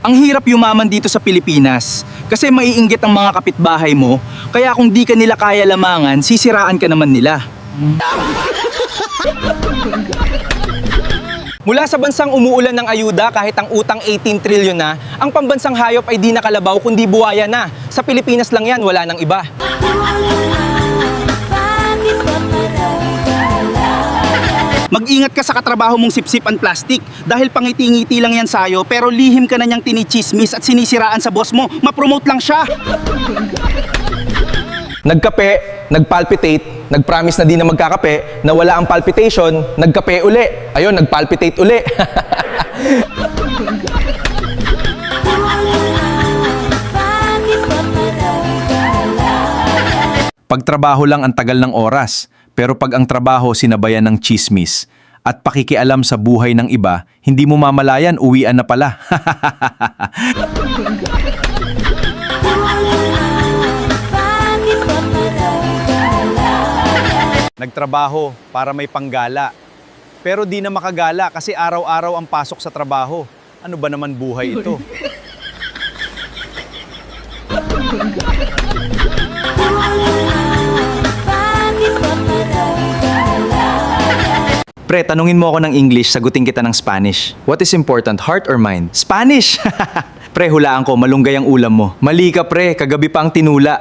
Ang hirap yumaman dito sa Pilipinas kasi maiinggit ang mga kapitbahay mo, kaya kung di ka nila kaya lamangan, sisiraan ka naman nila. Mula sa bansang umuulan ng ayuda kahit ang utang 18 trilyon na, ang pambansang hayop ay di nakalabaw kundi buhaya na. Sa Pilipinas lang yan, wala nang iba. Mag-ingat ka sa katrabaho mong sipsip ang plastic dahil pangiti-ngiti lang yan sa'yo pero lihim ka na niyang tinichismis at sinisiraan sa boss mo. Ma-promote lang siya. Nagkape, nagpalpitate, nagpromise na di na magkakape, na wala ang palpitation, nagkape uli. Ayun, nagpalpitate uli. Pagtrabaho lang ang tagal ng oras, pero pag ang trabaho sinabayan ng chismis at pakikialam sa buhay ng iba, hindi mo mamalayan, uwian na pala. Nagtrabaho para may panggala, pero di na makagala kasi araw-araw ang pasok sa trabaho. Ano ba naman buhay ito? Pre, tanungin mo ako ng English, sagutin kita ng Spanish. What is important, heart or mind? Spanish! Pre, hulaan ko, malunggay ang ulam mo. Mali ka pre, kagabi pa ang tinula.